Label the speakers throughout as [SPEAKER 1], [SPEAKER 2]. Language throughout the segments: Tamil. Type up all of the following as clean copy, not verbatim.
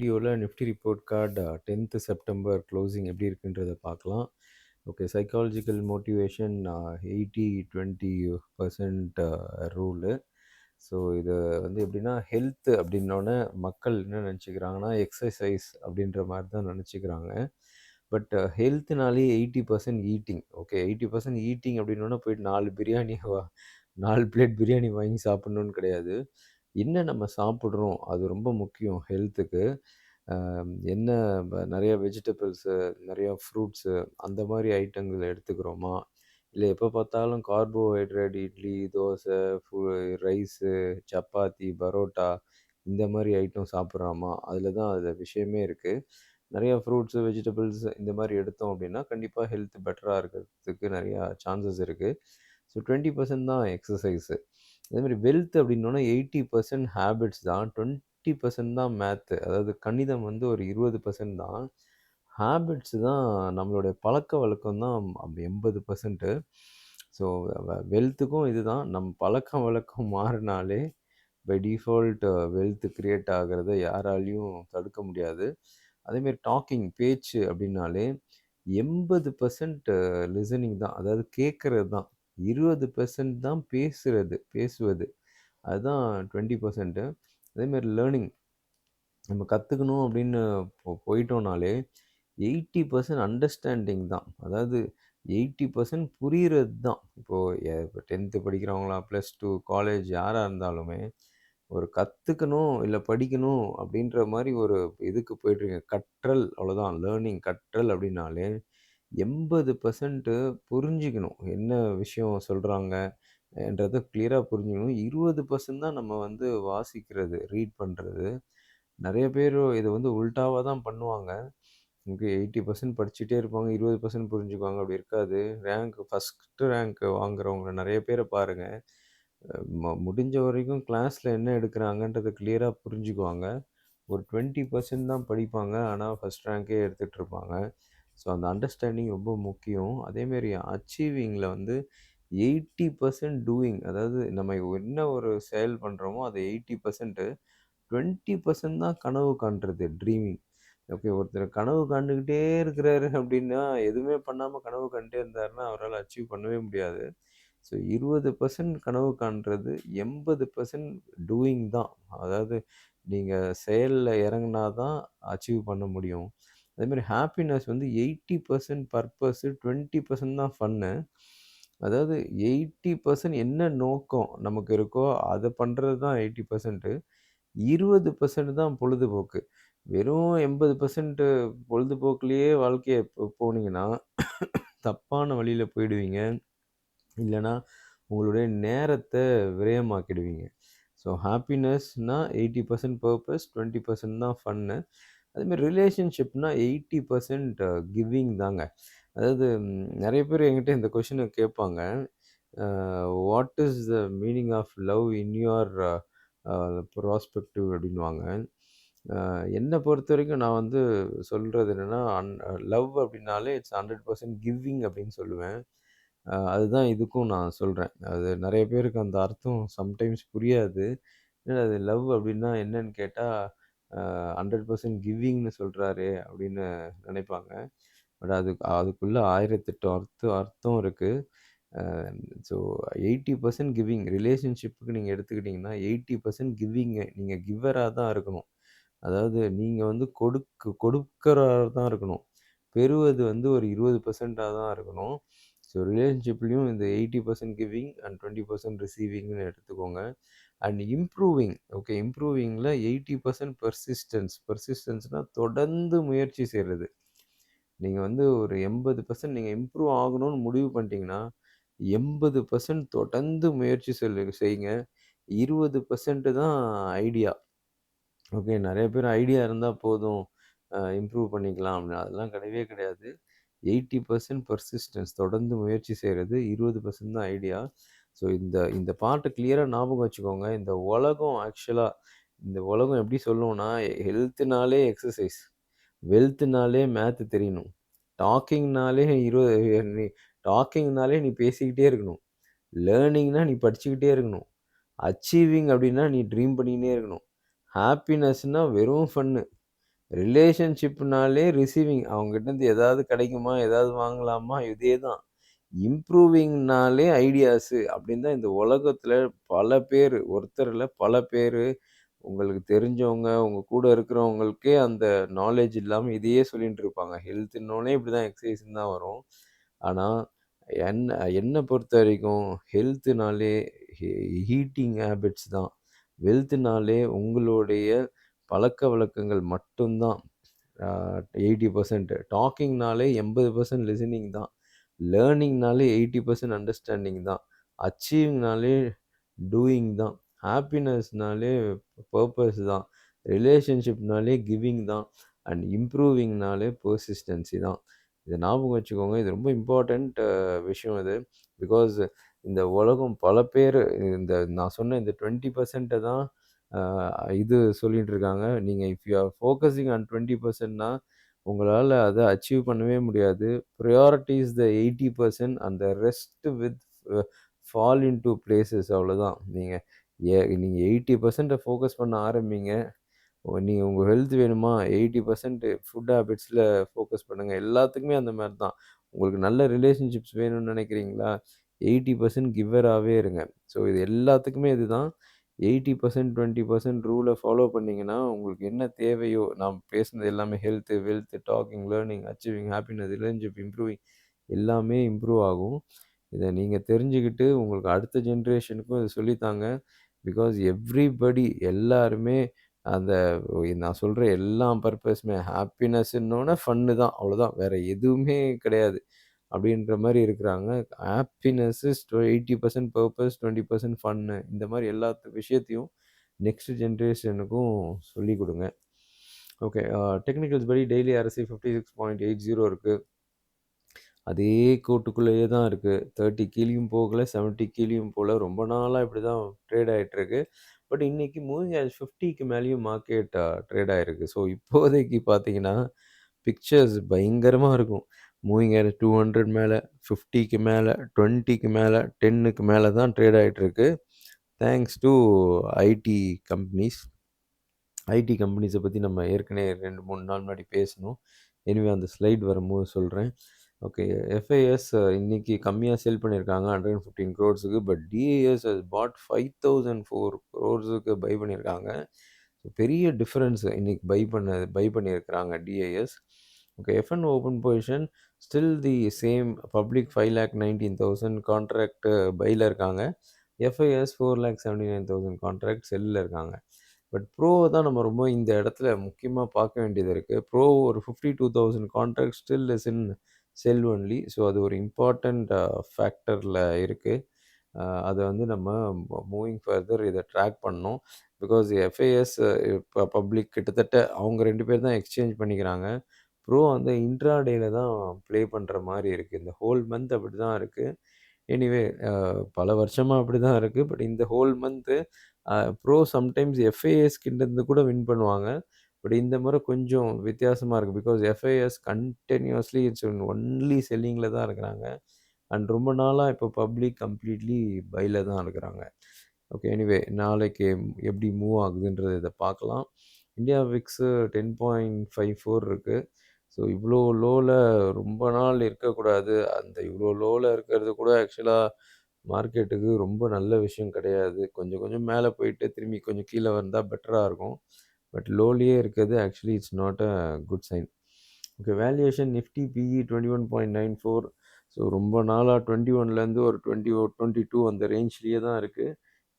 [SPEAKER 1] வீடியோல Nifty report card 10th September closing எப்படி இருக்குன்றத பார்க்கலாம். Okay, psychological motivation 80-20% rule. So இது வந்து எப்படின்னா, ஹெல்த் அப்படின்னோடனே மக்கள் என்ன நினச்சிக்கிறாங்கன்னா, எக்ஸசைஸ் அப்படின்ற மாதிரி தான் நினச்சிக்கிறாங்க. பட் ஹெல்த்னாலே 80% ஈட்டிங். ஓகே, 80% ஈட்டிங் அப்படின்னோடனே போயிட்டு 4 பிளேட் பிரியாணி வாங்கி சாப்பிட்ணுன்னு கிடையாது. என்ன நம்ம சாப்பிட்றோம் அது ரொம்ப முக்கியம் ஹெல்த்துக்கு. என்ன நெறைய வெஜிடபிள்ஸு, நெறையா ஃப்ரூட்ஸு அந்த மாரி ஐட்டங்கள் எடுத்துக்கிறோமா? இல்ல எப்போ பார்த்தாலும் கார்போஹைட்ரேட் இட்லி, தோசை, ரைஸு, சப்பாத்தி, பரோட்டா இந்த மாரி ஐட்டம் சாப்பிட்றோமா? அதில தான் அதில விஷயமே இருக்கு. நெறையா ஃப்ரூட்ஸு, வெஜிடபிள்ஸ் இந்த மாரி எடுத்தோம் அப்டின்னா, கண்டிப்பா ஹெல்த் பெட்டரா இருக்கிறதுக்கு நெறையா சான்சஸ் இருக்கு. ஸோ 20% தான் எக்ஸர்சைஸு. அதேமாரி வெல்த் அப்டின்னோனா 80% ஹேபிட்ஸ் தான். 20% தான் மேத்து. அதாவது கணிதம் வந்து ஒரு 20% தான். ஹேபிட்ஸ் தான் நம்மளுடைய பழக்கவழக்கம் தான் 80%. ஸோ வெல்த்துக்கும் இதுதான். நம் பழக்கவழக்கம் மாறுனாலே பை டிஃபால்ட் வெல்த் கிரியேட் ஆகுறத யாராலயும் தடுக்க முடியாது. அதேமாரி டாக்கிங் பேச்சு அப்படின்னாலே 80% லிசனிங் தான். அதாவது கேட்கறது தான். 20% தான் பேசுவது. அதுதான் 20%. அதேமாரி லேர்னிங் நம்ம கத்துக்கணும் அப்படின்னு போயிட்டோம்னாலே 80% அண்டர்ஸ்டாண்டிங் தான். அதாவது 80% புரியிறது தான். இப்போ 10th படிக்கிறவங்களா, +2, காலேஜ் யாரா இருந்தாலுமே, ஒரு கத்துக்கணும், இல்ல படிக்கணும் அப்படின்ற மாரி ஒரு இதுக்கு போயிட்டுருக்கீங்க. கற்றல் அவ்வளோதான். லேர்னிங் கற்றல் அப்படின்னாலே 80% புரிஞ்சுக்கணும். என்ன விஷயம் சொல்றாங்க என்றத கிளியரா புரிஞ்சுக்கணும். 20% தான் நம்ம வந்து வாசிக்கிறது, ரீட் பண்றது. நெறைய பேரு இத வந்து உல்டாவா தான் பண்ணுவாங்க. இங்க 80% படிச்சுட்டே இருப்பாங்க. 20% புரிஞ்சுக்குவாங்க. அப்படி இருக்காது. ஃபர்ஸ்ட் ரேங்க் வாங்குறவங்க நெறைய பேர பாருங்க. முடிஞ்ச வரைக்கும் கிளாஸ்ல என்ன எடுக்குறாங்கன்றத கிளியரா புரிஞ்சுக்குவாங்க. ஒரு 20% தான் படிப்பாங்க. ஆனா, ஃபர்ஸ்ட் ரேங்கே எடுத்துட்டு இருப்பாங்க. ஸோ, அந்த அண்டர்ஸ்டாண்டிங் ரொம்ப முக்கியம். அதேமாரி அச்சீவிங்கில வந்து 80% டூயிங். அதாவது நம்ம என்ன ஒரு செயல் பண்றோமோ, அத 80% 20% தான் கனவு காண்றது ட்ரீமிங். ஓகே, ஒருத்தர் கனவு காண்டுகிட்டே இருக்கிறாரு அப்படின்னா, எதுவுமே பண்ணாம கனவு கண்டுட்டே இருந்தாருன்னா, அவரால அச்சீவ் பண்ணவே முடியாது. ஸோ 20% கனவு காண்றது, 80% டூயிங் தான். அதாவது நீங்க செயல்ல இறங்குனா தான் அச்சீவ் பண்ண முடியும். அதேமாரி ஹாப்பினஸ் வந்து 80% பர்ப்பஸு, 20% தான் ஃபன்னு. அதாவது 80% என்ன நோக்கம் நமக்கு இருக்கோ, அத பண்றது தான் 80%. 20% தான் பொழுதுபோக்கு. வெறும் 80% பொழுதுபோக்குலயே வாழ்க்கைய போனீங்கன்னா, தப்பான வழியில போயிடுவீங்க. இல்லன்னா, உங்களுடைய நேரத்த விரயமாக்கிடுவீங்க. ஸோ ஹாப்பினஸ்னா 80% பர்ப்பஸ், 20% தான் ஃபன்னு. அதேமாரி ரிலேஷன்ஷிப்னா 80% கிவிங் தாங்க. அதாவது நெறைய பேர் என்கிட்ட இந்த கொஸ்டின கேட்பாங்க. Uh "what is the meaning of love in your prospective" அப்படின்னுவாங்க. என்ன பொறுத்தவரைக்கும் நான் வந்து சொல்றது என்னன்னா, லவ் அப்படின்னாலே இட்ஸ் 100% கிவிங் அப்படின்னு சொல்லுவேன். அதுதான் இதுக்கும் நான் சொல்றேன். அது நெறைய பேருக்கு அந்த அர்த்தம் சம்டைம்ஸ் புரியாது. என்னடா இது லவ் அப்டின்னா என்னன்னு கேட்டா, அ 100% கிவிங்ன்னு சொல்றாரே அப்டின்னு நெனைப்பாங்க. பட் அதுக்குள்ள 1008 அர்த்தம் இருக்கு. அ ஸோ 80% கிவிங் ரிலேஷன்ஷிப்க்கு நீங்க எடுத்துக்கிட்டீங்கன்னா, 80% கிவிங்கு. நீங்க கிவ்வரா தான் இருக்கணும். அதாவது நீங்க வந்து கொடுக்கிறவரா தான் இருக்கணும். பெறுவது வந்து ஒரு 20% தான் இருக்கணும். ஸோ ரிலேஷன்ஷிப்லயும் இந்த 80% கிவிங் அண்ட் 20% ரிசீவிங்ன்னு எடுத்துக்கோங்க. And improving. ஓகே, இம்ப்ரூவிங்ல 80% பெர்சிஸ்டன்ஸ்னா தொடர்ந்து முயற்சி செய்றது. நீங்க வந்து ஒரு 80% நீங்க இம்ப்ரூவ் ஆகணும்னு முடிவு பண்ணிட்டீங்கன்னா, 80% தொடர்ந்து முயற்சி செய்யுங்க. 20% தான் ஐடியா. ஓகே, நெறைய பேர் ஐடியா இருந்தா போதும், இம்ப்ரூவ் பண்ணிக்கலாம் அப்படின்னு. அதெல்லாம் கிடையவே கிடையாது. 80% பெர்சிஸ்டன்ஸ் தொடர்ந்து முயற்சி செய்றது. 20% தான் ஐடியா. ஸோ இந்த இந்த பார்ட்ட கிளியரா ஞாபகம் வச்சுக்கோங்க. இந்த உலகம் எப்படி சொல்லும்னா, ஹெல்த்னாலே எக்ஸர்சைஸ், வெல்த்னாலே மேத் தெரியணும். டாக்கிங்னாலே நீ டாக்கிங்னாலே நீ பேசிக்கிட்டே இருக்கணும். லேர்னிங்னா நீ படிச்சுக்கிட்டே இருக்கணும். அச்சீவிங் அப்படின்னா நீ ட்ரீம் பண்ணிக்கின்னே இருக்கணும். ஹாப்பினஸ்னா வெறும் ஃபன்னு. ரிலேஷன்ஷிப்னாலே ரிசீவிங். அவங்ககிட்டருந்து ஏதாவது கிடைக்குமா? ஏதாவது வாங்கலாமா? இதே தான். இம்ப்ரூவிங்னாலே ஐடியாஸு அப்படின்னு தான் இந்த உலகத்தில பல பேரு, ஒருத்தர் இல்ல பல பேரு, உங்களுக்கு தெரிஞ்சவங்க, உங்க கூட இருக்கிறவங்களுக்கே அந்த நாலேட்ஜ் இல்லாம இதையே சொல்லின்ட்டு இருப்பாங்க. ஹெல்த்துன்னோனே இப்படிதான் எக்சர்சைஸ்ன்னு தான் வரும். ஆனா, என்ன என்ன பொறுத்தவரைக்கும் ஹெல்த்துனாலே ஹீ ஹீட்டிங் ஹேபிட்ஸ் தான். வெல்த்னாலே உங்களுடைய பழக்கவழக்கங்கள் மட்டும் தான். ஆ 80% டாக்கிங்னாலே 80% லிசனிங் தான். லேர்னிங்னாலே 80% அண்டர்ஸ்டாண்டிங் தான். அச்சீவிங்னாலே டூயிங் தான். ஹாப்பினஸ்னாலே பர்ப்பஸ் தான். ரிலேஷன்ஷிப்னாலே கிவிங் தான். அண்ட் இம்ப்ரூவிங்னாலே பெர்சிஸ்டன்சி தான். இத ஞாபகம் வச்சுக்கோங்க. இது ரொம்ப இம்பார்ட்டன்ட் விஷயம் இது. பிகாஸ் இந்த உலகம் பல பேரு இந்த நான் சொன்ன இந்த 20% தான் அ இது சொல்லிட்டு இருக்காங்க. நீங்க if you are focusing on 20%னா உங்களால அத அச்சீவ் பண்ணவே முடியாது. Priorities the 80% and the rest with fall into places அவ்வளோதான். நீங்க 80% ஃபோக்கஸ் பண்ண ஆரம்பிங்க. நீங்க உங்க ஹெல்த் வேணுமா? 80% ஃபுட் ஹேபிட்ஸ்ல ஃபோக்கஸ் பண்ணுங்க. எல்லாத்துக்குமே அந்த மாரி தான். உங்களுக்கு நல்ல ரிலேஷன்ஷிப்ஸ் வேணும்னு நினைக்கிறீங்களா? 80% கிவ்வராவே இருங்க. ஸோ இது எல்லாத்துக்குமே இதுதான். 80% 20% ரூல ஃபாலோ பண்ணீங்கன்னா, உங்களுக்கு என்ன தேவையோ, நான் பேசினது எல்லாமே health, wealth, talking, learning, achieving, happiness, relationship improving எல்லாமே இம்ப்ரூவ் ஆகும். இத நீங்க தெரிஞ்சுக்கிட்டு உங்களுக்கு அடுத்த ஜெனரேஷனுக்கும் இத சொல்லி தாங்க. பிகாஸ் எவ்ரிபடி எல்லாருமே அந்த நான் சொல்ற எல்லா பர்ப்பஸுமே ஹாப்பினஸ்ன்னோன ஃபன்னு தான். அவ்வளோதான். வேற எதுவுமே கிடையாது. அப்படின்ற மாரி இருக்கிறாங்க. Happiness is 80% purpose, 20% fun. இந்த மாரி எல்லா விஷயத்தையும் நெக்ஸ்ட் ஜெனரேஷனுக்கும் சொல்லிக் குடுங்க. ஓகே. டெக்னிக்கல்ஸ் படி டெய்லி RSI 56.80 இருக்கு. அதே கோட்டுக்குள்ளேயே தான் இருக்கு. 30 கீழயும் போகல, 70 கீழயும் போல. ரொம்ப நாளா இப்படி தான் ட்ரேட் ஆயிட்டுருக்கு. பட் இன்னைக்கு மூவிங் ஆவரேஜ் 50க்கு மேலயும் மார்க்கெட் ட்ரேட் ஆயிருக்கு. ஸோ இப்போதைக்கு பார்த்தீங்கன்னா, பிக்சர்ஸ் பயங்கரமா இருக்கும். மூவிங் ஆவரேஜ் 200 மேல, 50க்கு மேல, 20க்கு மேல, 10க்கு மேல தான் ட்ரேட் ஆயிட்டுருக்கு. Thanks to IT companies. IT கம்பெனிஸ பத்தி நம்ம ஏற்கனவே 2, 3 நாள் முன்னாடி பேசனோம். எனிவே அந்த ஸ்லைட் வரும்போது சொல்றேன். ஓகே. எஃப்ஐஎஸ் இன்னைக்கு கம்மியா செல் பண்ணியிருக்காங்க 115 க்ரோர்ஸுக்கு. பட் டிஏஎஸ் ஹஸ் பாட் 5004 க்ரோர்ஸுக்கு பை பண்ணியிருக்காங்க. பெரிய டிஃபரன்ஸ் இன்னைக்கு பை பண்ணியிருக்கிறாங்க DAS. Okay. FN open position still the same public 5,19,000 contract பைல இருக்காங்க. எஃப்ஐஎஸ் 4,79,000 கான்ட்ராக்ட் செல்லில் இருக்காங்க. பட் ப்ரோவ தான் நம்ம ரொம்ப இந்த இடத்துல முக்கியமா பார்க்க வேண்டியது இருக்கு. ப்ரோ ஒரு 52,000 contract still is in sell only. So அது ஒரு இம்பார்ட்டன்ட் ஃபேக்டர்ல இருக்கு. அத வந்து நம்ம மூவிங் ஃபர்தர் இத ட்ராக் பண்ணணும். பிகாஸ் எஃப்ஐஎஸ் இப்ப பப்ளிக் கிட்டத்தட்ட அவங்க 2 பேர் தான் எக்ஸ்சேஞ்ச் பண்ணிக்கிறாங்க. ப்ரோ வந்து இன்ட்ரா டேல தான் ப்ளே பண்ற மாரி இருக்கு. இந்த ஹோல் மந்த் அப்படிதான் இருக்கு. எனிவே பல வருஷமா அப்படிதான் இருக்கு. பட் இந்த whole month bro sometimes FIs கிட்டேருந்து கூட வின் பண்ணுவாங்க. பட் இந்த முறை கொஞ்சம் வித்தியாசமா இருக்கு. பிகாஸ் எஃப்ஐஎஸ் கன்டினியூயஸ்லி இட்ஸ் ஒன்லி செல்லிங்ல தான் இருக்கிறாங்க. அண்ட் ரொம்ப நாளா இப்போ பப்ளிக் கம்ப்ளீட்லி பைல தான் இருக்கிறாங்க. ஓகே. எனிவே நாளைக்கு எப்படி மூவ் ஆகுதுன்றத இத பார்க்கலாம். இந்தியா விக்ஸு 10.54 இருக்கு. ஸோ இவ்ளோ லோல ரொம்ப நாள் இருக்கக்கூடாது. அந்த இவ்ளோ லோல இருக்கிறது கூட ஆக்சுவலா மார்க்கெட்டுக்கு ரொம்ப நல்ல விஷயம் கிடையாது. கொஞ்சம் கொஞ்சம் மேல போயிட்டு திரும்பி கொஞ்சம் கீழ வந்தா பெட்டரா இருக்கும். பட் லோலயே இருக்கிறது actually it's not a good sign. Okay. Valuation Nifty PE 21.94. So ரொம்ப நாளா 21லேருந்து ஒரு 20 22 அந்த ரேஞ்ச்லயே தான் இருக்கு.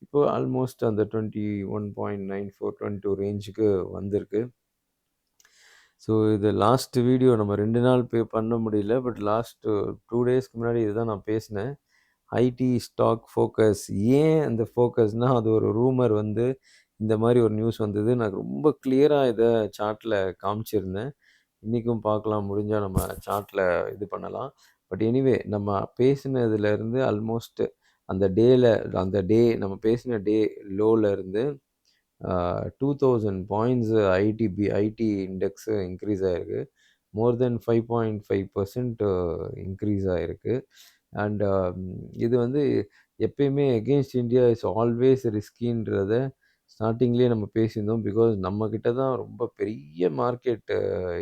[SPEAKER 1] இப்போ ஆல்மோஸ்ட் அந்த 21.94, 22 ரேஞ்சுக்கு வந்திருக்கு. ஸோ இது லாஸ்ட் வீடியோ நம்ம 2 நாள் பண்ண முடியல. பட் லாஸ்ட் 2 டேஸ்க்கு முன்னாடி இதுதான் நான் பேசினேன். IT stock focus. ஏன் அந்த ஃபோக்கஸ்னா, அது ஒரு ரூமர் வந்து இந்த மாரி ஒரு நியூஸ் வந்தது. நான் ரொம்ப கிளியரா இத சார்ட்ல காமிச்சிருந்தேன். இன்னைக்கும் பார்க்கலாம் முடிஞ்சா நம்ம சார்ட்ல இது பண்ணலாம். பட் எனிவே நம்ம பேசினதுலேருந்து ஆல்மோஸ்ட் அந்த டேல அந்த டே நம்ம பேசின டே லோல இருந்து 2000 பாயிண்ட்ஸ் ஐடி இண்டெக்ஸ் இன்க்ரீஸ் ஆயிருக்கு. மோர் தென் 5.5% இன்க்ரீஸ் ஆயிருக்கு. அண்ட் இது வந்து எப்பயுமே எகெயின்ஸ்ட் இந்தியா இஸ் ஆல்வேஸ் ரிஸ்கின்றத ஸ்டார்ட்டிங்லேயே நம்ம பேசியிருந்தோம். பிகாஸ் நம்ம கிட்ட தான் ரொம்ப பெரிய மார்க்கெட்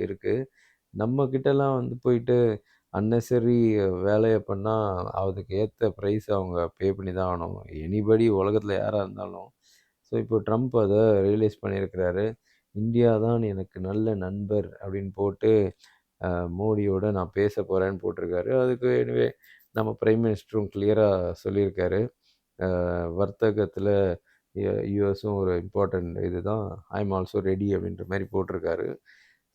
[SPEAKER 1] இருக்கு. நம்ம கிட்டலாம் வந்து போயிட்டு அன்னெசரி வேலைய பண்ணா, அதுக்கு ஏத்த பிரைஸ் அவங்க பே பண்ணி தான் ஆகணும். எனிபடி உலகத்தில யாரா இருந்தாலும். ஸோ, இப்போ ட்ரம்ப் அத ரியலைஸ் பண்ணியிருக்கிறாரு. "இந்தியா தான் எனக்கு நல்ல நண்பர்" அப்படின்னு போட்டு மோடியோட நான் பேச போறேன்னு போட்டிருக்காரு. அதுக்கு எனிவே நம்ம பிரைம் மினிஸ்டரும் கிளியரா சொல்லியிருக்காரு. வர்த்தகத்தில யுஎஸும் ஒரு இம்பார்ட்டன்ட் இதுதான். ஐ அம் ஆல்சோ ரெடி அப்படின்ற மாரி போட்டிருக்காரு.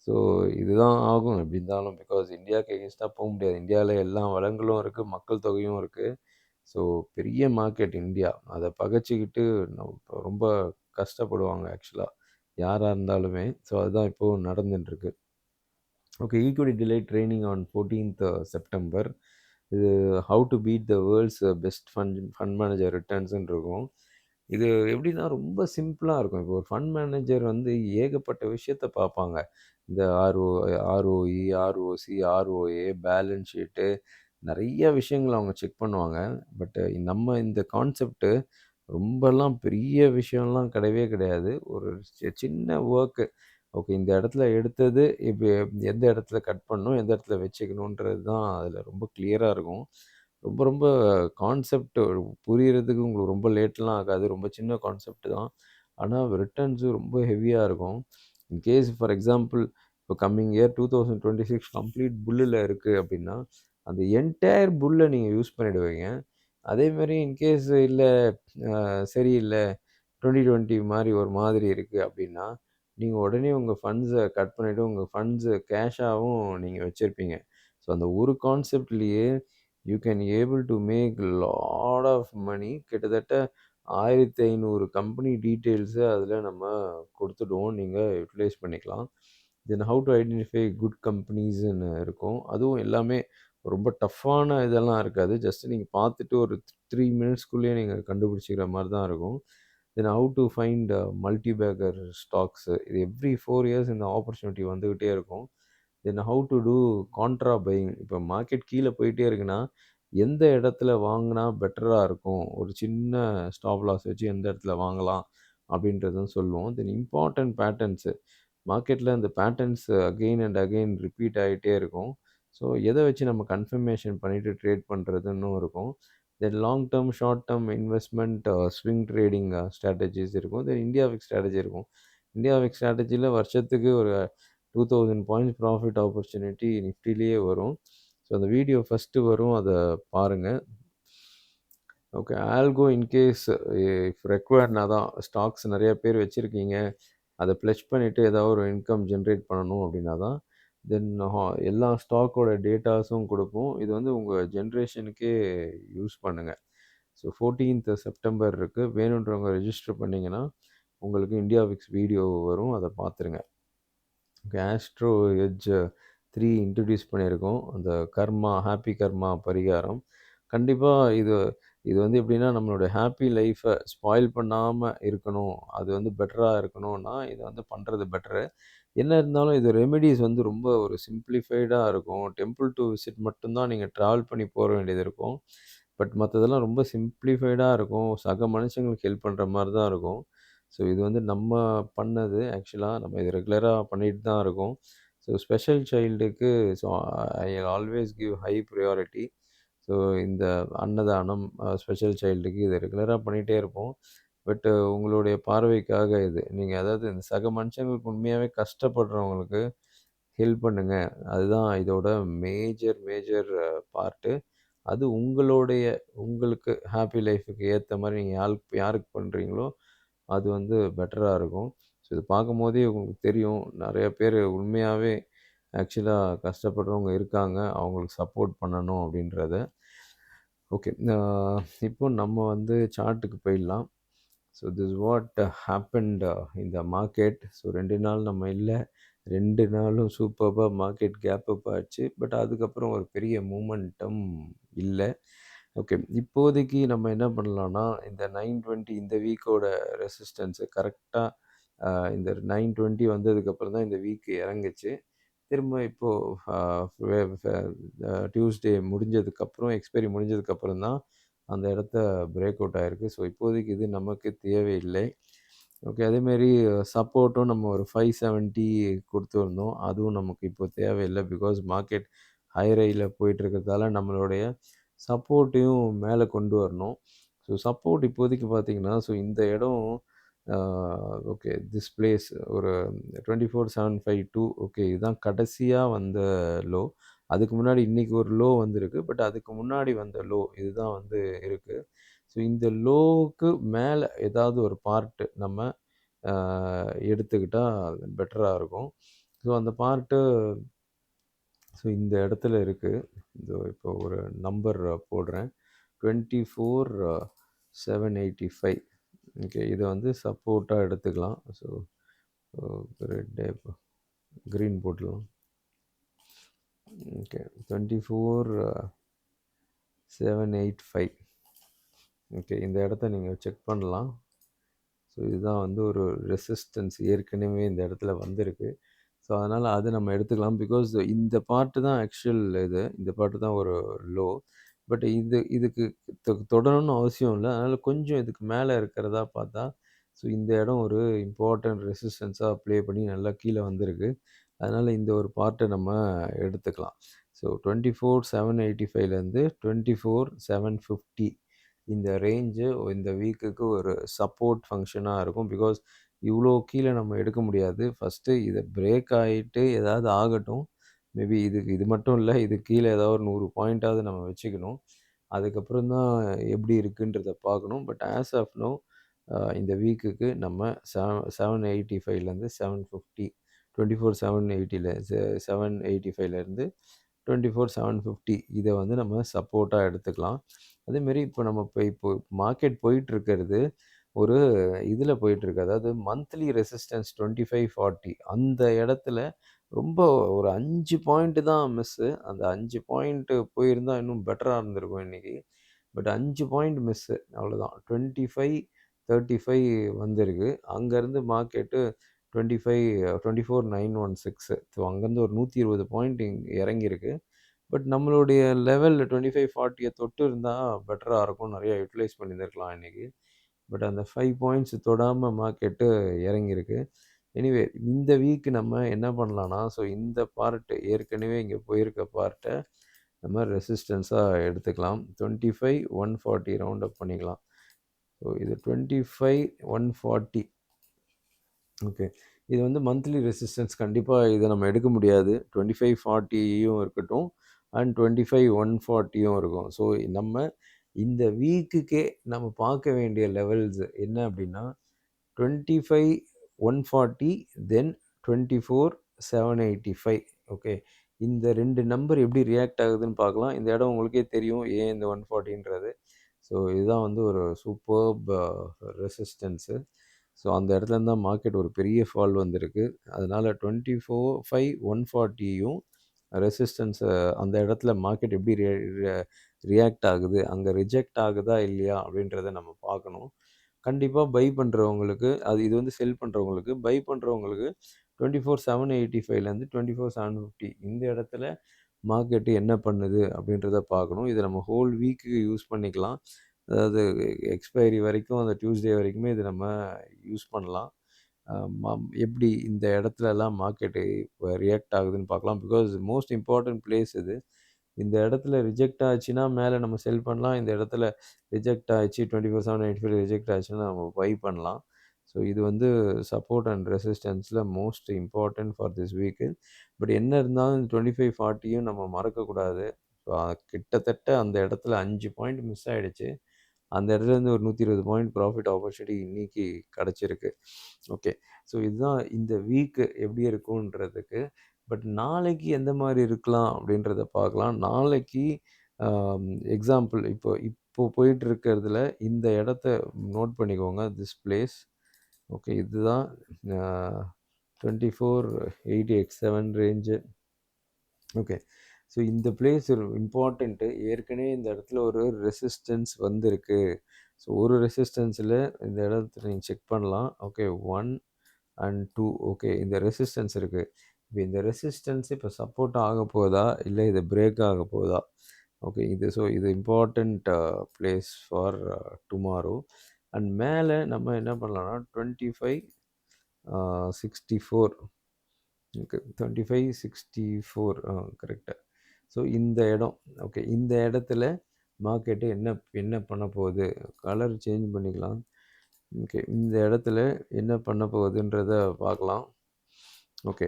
[SPEAKER 1] ஸோ இதுதான் ஆகும் எப்படி இருந்தாலும். பிகாஸ் இந்தியாவுக்கு எகென்ஸ்டா போ முடியாது. இந்தியாவில எல்லா வளங்களும் இருக்கு, மக்கள் தொகையும் இருக்கு. ஸோ பெரிய மார்க்கெட் இந்தியா. அத பகச்சுக்கிட்டு ரொம்ப கஷ்டப்படுவாங்க ஆக்சுவலா. யாரா இருந்தாலுமே. ஸோ அதுதான் இப்போ நடந்துட்டு இருக்கு. Okay. Equity delight training on 14த் செப்டம்பர். இது how to beat the world's best fund manager ரிட்டர்ன்ஸ்ன்னு இருக்கும். இது எப்படின்னா ரொம்ப சிம்பிளா இருக்கும். இப்போ ஒரு ஃபண்ட் மேனேஜர் வந்து ஏகப்பட்ட விஷயத்த பார்ப்பாங்க. இந்த ஆர்ஓஇ, ஆர்ஓசி, ஆர்ஓஏ, பேலன்ஸ் ஷீட்டு நெறைய விஷயங்கள அவங்க செக் பண்ணுவாங்க. பட் நம்ம இந்த கான்செப்ட் ரொம்பலாம் பெரிய விஷயம்லாம் கிடையவே கிடையாது. ஒரு சின்ன வொர்க்கு. ஓகே. இந்த இடத்துல எடுத்தது இப்ப எந்த இடத்துல கட் பண்ணணும், எந்த இடத்துல வச்சுக்கணுன்றது தான் அதில ரொம்ப கிளியரா இருக்கும். ரொம்ப ரொம்ப கான்செப்ட் புரியறதுக்கு உங்களுக்கு ரொம்ப லேட்லாம் ஆகாது. ரொம்ப சின்ன கான்செப்ட் தான். ஆனா ரிட்டர்ன்ஸு ரொம்ப ஹெவியா இருக்கும். இன்கேஸ் ஃபார் எக்ஸாம்பிள் இப்போ கம்மிங் இயர் 2026 கம்ப்ளீட் புல்லுல இருக்கு அப்டின்னா, அந்த என்டையர் புல்ல நீங்க யூஸ் பண்ணிடுவீங்க. அதேமாரி இன்கேஸ் இல்ல சரியில்ல 2020 மாரி ஒரு மாதிரி இருக்கு அப்டின்னா, நீங்க உடனே உங்க ஃபண்ட்ஸ கட் பண்ணிட்டு உங்க ஃபண்ட்ஸ கேஷாவும் நீங்க வச்சிருப்பீங்க. ஸோ அந்த ஒரு கான்செப்ட்லயே you can able to make lot of money. கிட்டத்தட்ட 1500 கம்பெனி டீட்டெயில்ஸ அதில நம்ம குடுத்துடுவோம். நீங்க யுட்டிலைஸ் பண்ணிக்கலாம். Then how to identify good கம்பெனிஸ்ன்னு இருக்கும். அதுவும் எல்லாமே ரொம்ப டஃப்பான இதெல்லாம் இருக்காது. ஜஸ்ட் நீங்க பார்த்துட்டு ஒரு 3 மினிட்ஸ்க்குள்ளேயே நீங்க கண்டுபிடிச்சிக்கிற மாரி தான் இருக்கும். Then how to find multi bagger stocks. இது எவ்ரி 4 இயர்ஸ் இந்த ஆப்பர்ச்சுனிட்டி வந்துகிட்டே இருக்கும். Then how to do contra buying. இப்போ மார்க்கெட் கீழ போயிட்டே இருக்குன்னா, எந்த இடத்துல வாங்குனா பெட்டரா இருக்கும்? ஒரு சின்ன ஸ்டாப் லாஸ் வச்சு எந்த இடத்துல வாங்கலாம்? அப்படின்றதும் சொல்லுவோம். தென் இம்பார்ட்டன்ட் பேட்டர்ன்ஸு. மார்க்கெட்ல அந்த patterns again and again repeat ஆயிட்டே இருக்கும். ஸோ எத வச்சு நம்ம கன்ஃபர்மேஷன் பண்ணிட்டு ட்ரேட் பண்றதுன்னும் இருக்கும். Then long term, short term investment swing trading strategies இருக்கும். தென் இந்தியா விக்ஸ் ஸ்ட்ராட்டஜி இருக்கும். இந்தியா விக்ஸ் ஸ்ட்ராட்டஜில வருஷத்துக்கு ஒரு 2000 பாயிண்ட்ஸ் ப்ராஃபிட் ஆப்பர்ச்சுனிட்டி நிஃப்டிலயே வரும். ஸோ அந்த வீடியோ ஃபர்ஸ்ட்டு வரும். அத பாருங்க. ஓகே. ஆல்கோ இன்கேஸ் இஃப் ரெக்வயர்ட்னா தான் ஸ்டாக்ஸ் நெறைய பேர் வச்சிருக்கீங்க. அத பிளட்ஜ் பண்ணிட்டு ஏதாவது ஒரு இன்கம் ஜெனரேட் பண்ணணும் அப்படின்னா தான், தென் எல்லா ஸ்டாக்கோட டேட்டாஸும் குடுப்போம். இது வந்து உங்க ஜெனரேஷனுக்கே யூஸ் பண்ணுங்க. ஸோ 14த் செப்டம்பர் இருக்கு. வேணுன்றவங்க ரெஜிஸ்டர் பண்ணீங்கன்னா, உங்களுக்கு இந்தியா விக்ஸ் வீடியோ வரும். அத பார்த்துருங்க. ஆஸ்ட்ரோ எட்ஜ் 3 இன்ட்ரோடியூஸ் பண்ணியிருக்கோம். அந்த கர்மா, ஹேப்பி கர்மா பரிகாரம். கண்டிப்பா இது இது வந்து எப்படின்னா, நம்மளோட ஹேப்பி லைஃப ஸ்பாயில் பண்ணாம இருக்கணும். அது வந்து பெட்டரா இருக்கணும்னா, இத வந்து பண்றது பெட்டரு. என்ன இருந்தாலும் இது ரெமெடிஸ் வந்து ரொம்ப ஒரு சிம்ப்ளிஃபைடா இருக்கும். டெம்பிள் டூ விசிட் மட்டும் தான் நீங்க ட்ராவல் பண்ணி போற வேண்டியது இருக்கும். பட் மத்ததெல்லாம் ரொம்ப சிம்ப்ளிஃபைடா இருக்கும். சக மனுஷங்களுக்கு ஹெல்ப் பண்ற மாரி தான் இருக்கும். ஸோ இது வந்து நம்ம பண்ணது ஆக்சுவலா. நம்ம இது ரெகுலரா பண்ணிட்டு தான் இருக்கோம். ஸோ ஸ்பெஷல் சைல்டுக்கு so I always give high priority. So இந்த அன்னதானம், ஸ்பெஷல் சைல்டுக்கு இத ரெகுலரா பண்ணிட்டே இருப்போம். பட் உங்களுடைய பார்வைக்காக இது. நீங்க அதாவது இந்த சக மனுஷங்களுக்கு உண்மையாவே கஷ்டப்படுறவங்களுக்கு ஹெல்ப் பண்ணுங்க. அதுதான் இதோட மேஜர் மேஜர் பார்ட்டு. அது உங்களுக்கு ஹாப்பி லைஃப்‌க்கு ஏத்த மாரி நீங்க யாருக்கு பண்றீங்களோ, அது வந்து பெட்டரா இருக்கும். ஸோ இத பார்க்கும்போதே உங்களுக்கு தெரியும். நெறைய பேரு உண்மையாவே ஆக்சுவலா கஷ்டப்படுறவங்க இருக்காங்க. அவங்களுக்கு சப்போர்ட் பண்ணணும் அப்படின்றத. ஓகே. இப்போ நம்ம வந்து சார்ட்டுக்கு போயிடலாம். So this what happened in the market. So 2 நாள் நம்ம இல்ல. 2 நாளும் சூப்பர்பா மார்க்கெட் கேப் அப் ஆச்சு. பட் அதுக்கப்புறம் ஒரு பெரிய மூமென்டம் இல்ல. ஓகே. இப்போதைக்கு நம்ம என்ன பண்ணலாம்னா, இந்த 920 இந்த வீக்கோட ரெசிஸ்டன்ஸ் கரெக்ட்டா இந்த 920 வந்ததுக்கப்புறம் தான் இந்த வீக் இறங்குச்சு. திரும்ப இப்போ அ வெ ஃப டியூஸ்டே முடிஞ்சதுக்கப்புறம் எக்ஸ்பைரி முடிஞ்சதுக்கப்புறம் தான் அந்த இடத்த பிரேக் அவுட் ஆயிருக்கு. ஸோ இப்போதைக்கு இது நமக்கு தேவையில்லை. ஓகே. அதேமாரி சப்போர்ட்டும் நம்ம ஒரு 570 குடுத்துருந்தோம். அதுவும் நமக்கு இப்போ தேவையில்ல. பிகாஸ் மார்க்கெட் ஹைல போயிட்டு இருக்கிறதால நம்மளுடைய சப்போர்ட்டையும் மேல கொண்டு வரணும். ஸோ சப்போர்ட் இப்போதைக்கு பார்த்தீங்கன்னா, ஸோ இந்த இடம் ஆ ஓகே திஸ் பிளேஸ் ஒரு 24,752 ஓகே இதுதான் கடைசியா வந்த லோ. அதுக்கு முன்னாடி இன்னைக்கு ஒரு லோ வந்திருக்கு. பட் அதுக்கு முன்னாடி வந்த லோ இதுதான் வந்து இருக்கு. ஸோ இந்த லோவுக்கு மேல ஏதாவது ஒரு பார்ட் நம்ம அ எடுத்துக்கிட்டா பெட்டரா இருக்கும். ஸோ அந்த பார்ட்டு ஸோ இந்த இடத்துல இருக்கு. இதோ இப்போ ஒரு நம்பர் போடுறேன். 24,785 ஓகே. இத வந்து சப்போர்ட்டா எடுத்துக்கலாம். ஸோ ரெட் கிரீன் போட்டுடலாம். ஓகே. 24,785 ஓகே. இந்த இடத்த நீங்க செக் பண்ணலாம். ஸோ இதுதான் வந்து ஒரு ரெசிஸ்டன்ஸ் ஏற்கனவே இந்த இடத்துல வந்திருக்கு. ஸோ அதனால அத நம்ம எடுத்துக்கலாம். பிகாஸ் இந்த பார்ட் தான் ஆக்சுவல் இது. இந்த பார்ட் தான் ஒரு லோ. பட் இதுக்கு தொடணும்னு அவசியம் இல்ல. அதனால கொஞ்சம் இதுக்கு மேல இருக்கிறதா பார்த்தா, ஸோ இந்த இடம் ஒரு இம்பார்ட்டன்ட் ரெசிஸ்டன்ஸா ப்ளே பண்ணி நல்லா கீழ வந்திருக்கு. அதனால இந்த ஒரு பார்ட்ட நம்ம எடுத்துக்கலாம். ஸோ 24,785லேருந்து 24,750 இந்த ரேஞ்சு இந்த வீக்குக்கு ஒரு சப்போர்ட் ஃபங்ஷனா இருக்கும். பிகாஸ் இவ்ளோ கீழ நம்ம எடுக்க முடியாது. ஃபர்ஸ்ட்டு இத பிரேக் ஆயிட்டு ஏதாவது ஆகட்டும். மேபி இது மட்டும் இல்ல. இது கீழ ஏதாவது ஒரு 100 பாயிண்டாவது நம்ம வச்சுக்கணும். அதுக்கப்புறம் தான் எப்படி இருக்குன்றத பார்க்கணும். பட் ஆஸ் ஆஃப் நவ் இந்த வீக்குக்கு நம்ம 785லேருந்து 750 24,780ல 785லேருந்து 24,750 இத வந்து நம்ம சப்போர்ட்டா எடுத்துக்கலாம். அதேமாரி இப்போ மார்க்கெட் போயிட்டுருக்கிறது ஒரு இதில போயிட்டுருக்கு. அதாவது மந்த்லி ரெசிஸ்டன்ஸ் 2540 அந்த இடத்துல ரொம்ப ஒரு 5 பாயிண்ட் தான் மிஸ்ஸு. அந்த 5 பாயிண்ட் போயிருந்தா இன்னும் பெட்டரா இருந்திருக்கும் இன்னைக்கு. பட் 5 பாயிண்ட் மிஸ்ஸு அவ்வளோதான். 2535 வந்திருக்கு. அங்கருந்து மார்க்கெட்டு 24,916 ஸோ அங்கருந்து ஒரு 120 பாயிண்ட் இறங்கியிருக்கு. பட் நம்மளுடைய லெவல் 2540 தொட்டு இருந்தா பெட்டரா இருக்கும். நெறைய யுட்டிலைஸ் பண்ணியிருந்திருக்கலாம் இன்னைக்கு. பட் அந்த 5 பாயிண்ட்ஸ் தொடாம மார்க்கெட்டு இறங்கியிருக்கு. எனிவே இந்த வீக் நம்ம என்ன பண்ணலான்னா, ஸோ இந்த பார்ட் ஏற்கனவே இங்க போயிருக்க பார்ட்ட நம்ம ரெசிஸ்டன்ஸா எடுத்துக்கலாம். 25,140 ரவுண்ட் அப் பண்ணிக்கலாம். ஸோ இது 25,140 ஓகே. இது வந்து மந்த்லி ரெசிஸ்டன்ஸ் கண்டிப்பா இத நம்ம எடுக்க முடியாது. 2540யும் இருக்கட்டும் அண்ட் 25,140யும் இருக்கும். ஸோ நம்ம இந்த வீக்குக்கே நம்ம பார்க்க வேண்டிய லெவல்ஸ் என்ன அப்டின்னா, 25,140 தென் 24,785 ஓகே. இந்த 2 நம்பர் எப்படி ரியாக்ட் ஆகுதுன்னு பார்க்கலாம். இந்த இடம் உங்களுக்கே தெரியும். ஏன் இந்த 140ன்றது. ஸோ இதுதான் வந்து ஒரு சூப்பர்ப் ரெசிஸ்டன்ஸு. ஸோ அந்த இடத்துலேருந்து தான் மார்க்கெட் ஒரு பெரிய ஃபால் வந்திருக்கு. அதனால 24,5,140யும் ரெசிஸ்டன்ஸ அந்த இடத்துல மார்க்கெட் எப்படி ரியாக்ட் ஆகுது, அங்க ரிஜெக்ட் ஆகுதா இல்லையா அப்படின்றத நம்ம பார்க்கணும். கண்டிப்பா பை பண்றவங்களுக்கு இது வந்து செல் பண்றவங்களுக்கு, பை பண்றவங்களுக்கு 24,785லேருந்து 24,750 இந்த இடத்துல மார்க்கெட் என்ன பண்ணுது அப்படின்றத பார்க்கணும். இத நம்ம ஹோல் வீக்குக்கு யூஸ் பண்ணிக்கலாம். அதாவது எக்ஸ்பைரி வரைக்கும் அந்த டியூஸ்டே வரைக்குமே இத நம்ம யூஸ் பண்ணலாம். எப்படி இந்த இடத்துலலாம் மார்க்கெட்டு இப்ப ரியாக்ட் ஆகுதுன்னு பார்க்கலாம். பிகாஸ் மோஸ்ட் இம்பார்ட்டன்ட் பிளேஸ் இது. இந்த இடத்துல ரிஜெக்ட் ஆச்சுன்னா, மேல நம்ம செல் பண்ணலாம். இந்த இடத்துல ரிஜெக்ட் ஆச்சு 24,785 ரிஜெக்ட் ஆச்சுன்னா, நம்ம பை பண்ணலாம். ஸோ இது வந்து சப்போர்ட் அண்ட் ரெசிஸ்டன்ஸ்ல most important for this week. But என்ன இருந்தாலும் 2540யும் நம்ம மறக்கக்கூடாது. ஸோ கிட்டத்தட்ட அந்த இடத்துல 5 பாயிண்ட் மிஸ் ஆயிடுச்சு. அந்த இடத்துலேருந்து ஒரு 120 பாயிண்ட் ப்ராஃபிட் ஆப்பர்ச்சுனிட்டி இன்னைக்கு கிடைச்சிருக்கு. ஓகே. ஸோ இதுதான் இந்த வீக் எப்படி இருக்குன்றதுக்கு. பட் நாளைக்கு எந்த மாரி இருக்கலாம் அப்படின்றத பார்க்கலாம். நாளைக்கு எக்ஸாம்பிள் இப்போ இப்போ போயிட்டு இருக்கிறதுல இந்த இடத்த நோட் பண்ணிக்கோங்க. This place okay. இதுதான் அ 24,887 ரேஞ்சு. ஓகே. ஸோ இந்த பிளேஸ் ஒரு இம்பார்ட்டன்ட்டு. ஏற்கனவே இந்த இடத்துல ஒரு ரெசிஸ்டன்ஸ் வந்திருக்கு. ஸோ ஒரு ரெசிஸ்டன்ஸில இந்த இடத்த நீங்க செக் பண்ணலாம். Okay 1 and 2 okay. இந்த ரெசிஸ்டன்ஸ் இருக்கு. இப்ப இந்த ரெசிஸ்டன்ஸ் இப்ப சப்போர்ட் ஆகப் போதா? இல்ல இது பிரேக் ஆகப் போதா? ஓகே. இது important place for tomorrow. And மேலே நம்ம என்ன பண்ணலாம்னா 25 64 ஓகே 25 64 கரெக்டாக. ஸோ இந்த இடம் ஓகே, இந்த இடத்துல மார்க்கெட்டு என்ன என்ன பண்ண போகுது, கலர் சேஞ்ச் பண்ணிக்கலாம். ஓகே, இந்த இடத்துல என்ன பண்ண போகுதுன்றத பார்க்கலாம். ஓகே,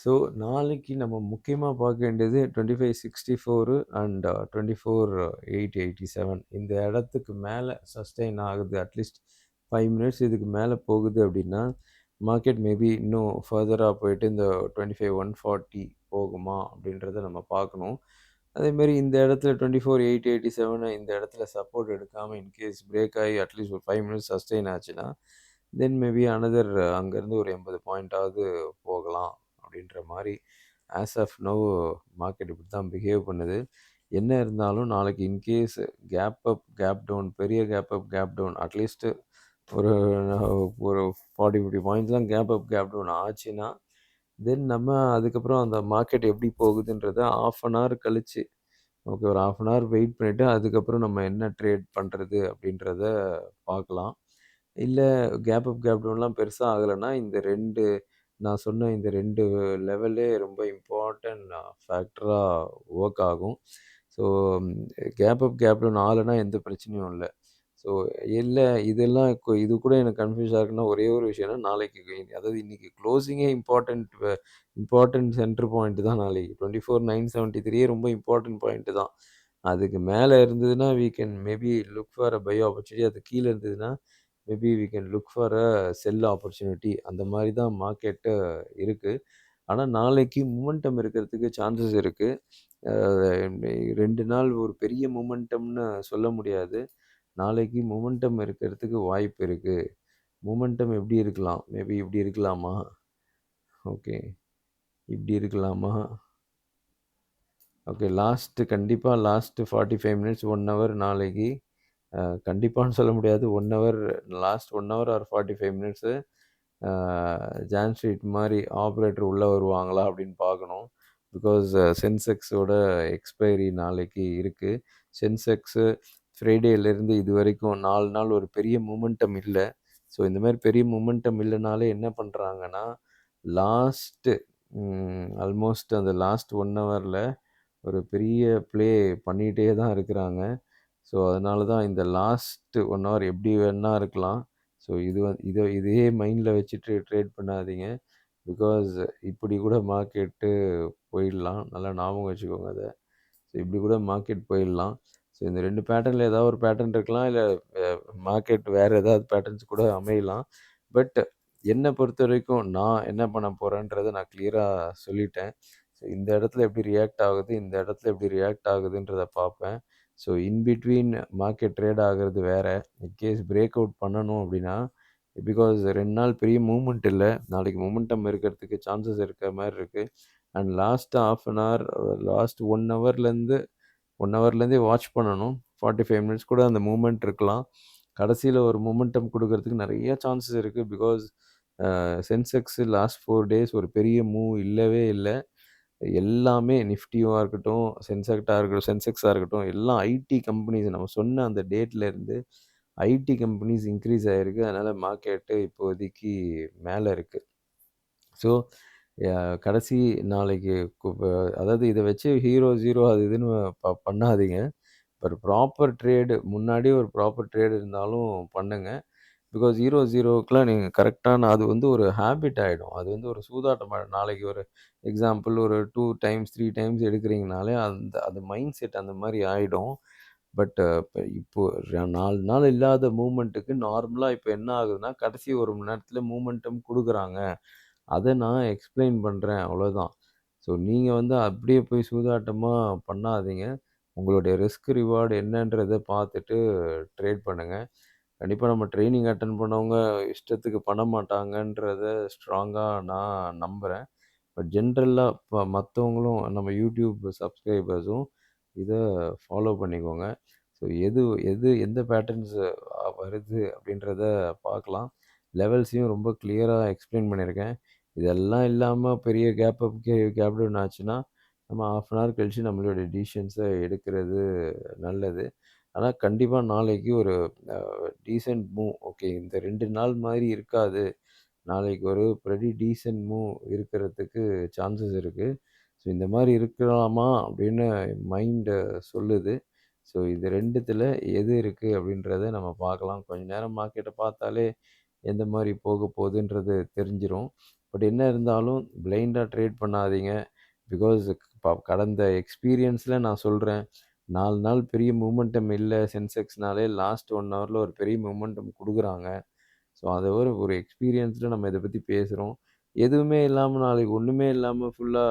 [SPEAKER 1] ஸோ நாளைக்கு நம்ம முக்கியமாக பார்க்க வேண்டியது 25 64 அண்ட் 24 887. இந்த இடத்துக்கு மேலே சஸ்டெயின் ஆகுது, அட்லீஸ்ட் 5 மினிட்ஸ் இதுக்கு மேலே போகுது அப்படின்னா மார்க்கெட் மேபி இன்னும் ஃபர்தராக போயிட்டு இந்த 25 140 போகுமா அப்படின்றத நம்ம பார்க்கணும். அதேமாரி இந்த இடத்துல 24 887 இந்த இடத்துல சப்போர்ட் எடுக்காமல் இன்கேஸ் பிரேக் ஆகி அட்லீஸ்ட் ஒரு 5 மினிட்ஸ் சஸ்டெயின் ஆச்சுன்னா தென் மேபி அனதர் அங்கேருந்து ஒரு 80 பாயிண்டாவது போகலாம் அப்படின்ற மாதிரி ஆஸ் ஆஃப் நவ் மார்க்கெட் இப்படி தான் பிஹேவ் பண்ணுது. என்ன இருந்தாலும் நாளைக்கு in case gap up gap down, பெரிய gap up gap down, at least ஒரு ஒரு 40 50 பாயிண்ட்ஸ்லாம் கேப் அப் கேப் டவுன் ஆச்சுன்னா தென் நம்ம அதுக்கப்புறம் அந்த மார்க்கெட் எப்படி போகுதுன்றத ஆஃப் அன் ஹவர் கழிச்சு ஓகே ஒரு ஆஃப் அன் ஹவர் வெயிட் பண்ணிவிட்டு அதுக்கப்புறம் நம்ம என்ன ட்ரேட் பண்ணுறது அப்படின்றத பார்க்கலாம். இல்லை கேப் அப் கேப் டவுன்லாம் பெருசாக ஆகலைன்னா இந்த ரெண்டு நான் சொன்ன இந்த ரெண்டு லெவலே ரொம்ப இம்பார்ட்டன்ட் ஃபேக்டராக ஒர்க் ஆகும். So gap up gap down ஆகலைன்னா எந்த பிரச்சனையும் இல்லை. ஸோ இல்லை இதெல்லாம் இது கூட எனக்கு கன்ஃப்யூஸ் ஆகுதுன்னா ஒரே ஒரு விஷயம்னா நாளைக்கு அதாவது இன்றைக்கி க்ளோசிங்கே இம்பார்ட்டன்ட் சென்டர் பாயிண்ட் தான் நாளைக்கு 24 973 ரொம்ப இம்பார்ட்டன்ட் பாயிண்ட்டு தான். அதுக்கு மேலே இருந்ததுன்னா we can maybe look for a buy opportunity. அது கீழே இருந்ததுன்னா maybe we can look for a sell opportunity. அந்த மாதிரி தான் மார்க்கெட்டு இருக்குது. ஆனால் நாளைக்கு மூமெண்டம் இருக்கிறதுக்கு சான்சஸ் இருக்குது. 2 நாள் ஒரு பெரிய மூமெண்டம்னு சொல்ல முடியாது. நாளைக்கு மொமெண்டம் இருக்கிறதுக்கு வாய்ப்பு இருக்குது. மொமெண்டம் எப்படி இருக்கலாம், மேபி இப்படி இருக்கலாமா, ஓகே இப்படி இருக்கலாமா, ஓகே கண்டிப்பாக லாஸ்ட்டு 45 மினிட்ஸ் 1 ஹவர் நாளைக்கு கண்டிப்பான்னு சொல்ல முடியாது. 1 hour last 1 hour or 45 minutes John street மாதிரி ஆப்ரேட்டர் உள்ளே வருவாங்களா அப்படின்னு பார்க்கணும். பிகாஸ் சென்செக்ஸோட எக்ஸ்பைரி நாளைக்கு இருக்குது. சென்செக்ஸு ஃப்ரைடேலேருந்து இது வரைக்கும் 4 நாள் ஒரு பெரிய மூமெண்டம் இல்லை. ஸோ இந்த மாதிரி பெரிய மூமெண்டம் இல்லைனாலே என்ன பண்ணுறாங்கன்னா லாஸ்ட்டு ஆல்மோஸ்ட் அந்த லாஸ்ட் 1 ஹவரில் ஒரு பெரிய ப்ளே பண்ணிகிட்டே தான் இருக்கிறாங்க. ஸோ அதனால தான் இந்த லாஸ்ட்டு 1 ஹவர் எப்படி வேணா இருக்கலாம். ஸோ இதையே மைண்டில் வச்சுட்டு ட்ரேட் பண்ணாதீங்க. பிகாஸ் இப்படி கூட மார்க்கெட்டு போயிடலாம். நல்லா ஞாபகம் வச்சுக்கோங்க அதை. ஸோ இப்படி கூட மார்க்கெட் போயிடலாம். ஸோ இந்த 2 பேட்டர்னில் ஏதாவது ஒரு பேட்டர்ன் இருக்கலாம். இல்லை மார்க்கெட் வேறு ஏதாவது பேட்டர்ன்ஸ் கூட அமையலாம். பட் என்னை பொறுத்த வரைக்கும் நான் என்ன பண்ண போகிறேன்றதை நான் கிளியராக சொல்லிட்டேன். ஸோ இந்த இடத்துல எப்படி ரியாக்ட் ஆகுது, இந்த இடத்துல எப்படி ரியாக்ட் ஆகுதுன்றதை பார்ப்பேன். ஸோ இன்பிட்வீன் மார்க்கெட் ட்ரேட் ஆகிறது வேறு. இன்கேஸ் பிரேக் அவுட் பண்ணணும் அப்படின்னா பிகாஸ் 2 நாள் பெரிய மூவ்மெண்ட் இல்லை. நாளைக்கு மூமெண்டம் இருக்கிறதுக்கு சான்சஸ் இருக்கிற மாதிரி இருக்குது. And last half an hour last 1 ஹவர்லேருந்தே வாட்ச் பண்ணணும். 45 மினிட்ஸ் கூட அந்த மூமெண்ட் இருக்கலாம். கடைசியில் ஒரு மூமெண்டம் கொடுக்கறதுக்கு நிறைய சான்சஸ் இருக்குது. பிகாஸ் சென்செக்ஸு லாஸ்ட் 4 டேஸ் ஒரு பெரிய மூவ் இல்லவே இல்லை. எல்லாமே நிஃப்டியாக இருக்கட்டும், சென்செக்ஸாக இருக்கட்டும், எல்லாம் ஐடி கம்பெனிஸ் நம்ம சொன்ன அந்த டேட்லேருந்து ஐடி கம்பெனிஸ் இன்க்ரீஸ் ஆகிருக்கு. அதனால் மார்க்கெட்டு இப்போதைக்கு மேலே இருக்குது. ஸோ கடைசி நாளைக்கு அதாவது இதை வச்சு ஹீரோ ஜீரோ அது இதுன்னு பண்ணாதீங்க. ஒரு ப்ராப்பர் ட்ரேடு முன்னாடி ஒரு ப்ராப்பர் ட்ரேடு இருந்தாலும் பண்ணுங்க. பிகாஸ் 0-0க்குலாம் நீங்கள் கரெக்டான அது வந்து ஒரு ஹேபிட் ஆகிடும். அது வந்து ஒரு சூதாட்டம் ஆகிடும். நாளைக்கு ஒரு எக்ஸாம்பிள் ஒரு 2 டைம்ஸ் 3 டைம்ஸ் எடுக்கிறீங்கனாலே அது மைண்ட் செட் அந்த மாதிரி ஆகிடும். பட் இப்போது 4 நாள் இல்லாத மூமெண்ட்டுக்கு நார்மலாக இப்போ என்ன ஆகுதுன்னா கடைசி 1 மணி நேரத்தில் மூமெண்டம் கொடுக்குறாங்க. அதை நான் எக்ஸ்பிளைன் பண்ணுறேன், அவ்வளோதான். ஸோ நீங்கள் வந்து அப்படியே போய் சூதாட்டமாக பண்ணாதீங்க. உங்களுடைய ரிஸ்க் ரிவார்டு என்னன்றதை பார்த்துட்டு ட்ரேட் பண்ணுங்கள். கண்டிப்பாக நம்ம ட்ரைனிங் அட்டன் பண்ணவங்க இஷ்டத்துக்கு பண்ண மாட்டாங்கன்றத ஸ்ட்ராங்காக நான் நம்புகிறேன். பட் ஜென்ரலாக இப்போ மற்றவங்களும் நம்ம யூடியூப் சப்ஸ்கிரைபர்ஸும் இதை ஃபாலோ பண்ணிக்கோங்க. ஸோ எது எது எந்த பேட்டர்ன்ஸ் வருது அப்படின்றத பார்க்கலாம். லெவல்ஸையும் ரொம்ப கிளியராக எக்ஸ்பிளைன் பண்ணியிருக்கேன். இதெல்லாம் இல்லாமல் பெரிய கேப் டவுன் ஆச்சுன்னா நம்ம ஆஃப் அன் ஹவர் கழிச்சு நம்மளுடைய டிசிஷன்ஸை எடுக்கிறது நல்லது. ஆனா கண்டிப்பா நாளைக்கு ஒரு அ டீசென்ட் மூவ் ஓகே இந்த 2 நாள் மாரி இருக்காது. நாளைக்கு ஒரு pretty டீசென்ட் மூவ் இருக்கிறதுக்கு சான்சஸ் இருக்கு. ஸோ இந்த மாரி இருக்கலாமா அப்படின்னு மைண்ட் சொல்லுது. ஸோ இது 2த்துல எது இருக்கு அப்படின்றத நம்ம பார்க்கலாம். கொஞ்ச நேரம் மார்க்கெட்ட பார்த்தாலே எந்த மாரி போக போகுதுன்றது தெரிஞ்சிரும். பட் என்ன இருந்தாலும் பிளைண்டா ட்ரேட் பண்ணாதீங்க. பிகாஸ் கடந்த எக்ஸ்பீரியன்ஸ்ல நான் சொல்றேன். 4 நாள் பெரிய மூவ்மென்டம் இல்ல சென்செக்ஸ்னாலே லாஸ்ட் 1 ஹவர்ல ஒரு பெரிய மூவ்மென்டம் குடுக்குறாங்க. ஸோ அத ஒரு எக்ஸ்பீரியன்ஸ்ல நம்ம இத பத்தி பேசுறோம். எதுவுமே இல்லாம நாளைக்கு ஒண்ணுமே இல்லாம ஃபுல்லா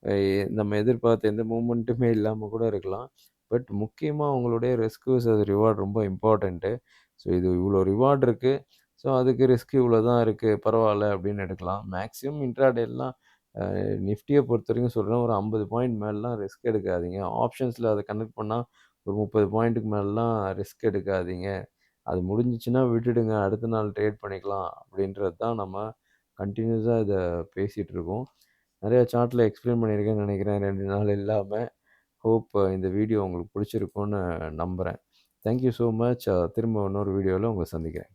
[SPEAKER 1] அ நம்ம எதிர்பார்த்த எந்த மூவ்மெண்ட்டுமே இல்லாம கூட இருக்கலாம். பட் முக்கியமா உங்களுடைய ரிஸ்க் வெர்சஸ் ரிவார்ட் ரொம்ப இம்பார்ட்டன்ட்டு. ஸோ இது இவ்ளோ ரிவார்ட் இருக்கு. ஸோ அதுக்கு ரிஸ்க் இவ்ளோ தான் இருக்கு. பரவால்ல அப்படின்னு எடுக்கலாம். மேக்ஸிமம் இன்ட்ராடேலாம் நிஃப்டிய பொறுத்தவரைக்கும் சொல்றேன் ஒரு 50 பாயிண்ட் மேலலாம் ரிஸ்க் எடுக்காதீங்க. ஆப்ஷன்ஸ்ல அத கனெக்ட் பண்ணா ஒரு 30 பாயிண்ட்டுக்கு மேலலாம் ரிஸ்க் எடுக்காதீங்க. அது முடிஞ்சுச்சுன்னா விட்டுடுங்க. அடுத்த நாள் ட்ரேட் பண்ணிக்கலாம் அப்படின்றது தான் நம்ம கன்டினியூஸா இத பேசிட்டு இருக்கோம். நெறைய சார்ட்ல எக்ஸ்பிளைன் பண்ணியிருக்கேன்னு நெனைக்கிறேன் 2 நாள் இல்லாம. ஹோப் இந்த வீடியோ உங்களுக்கு புடிச்சிருக்கும்னு நம்புறேன். Thank you so much. திரும்ப இன்னொரு வீடியோல உங்கள சந்திக்கிறேன்.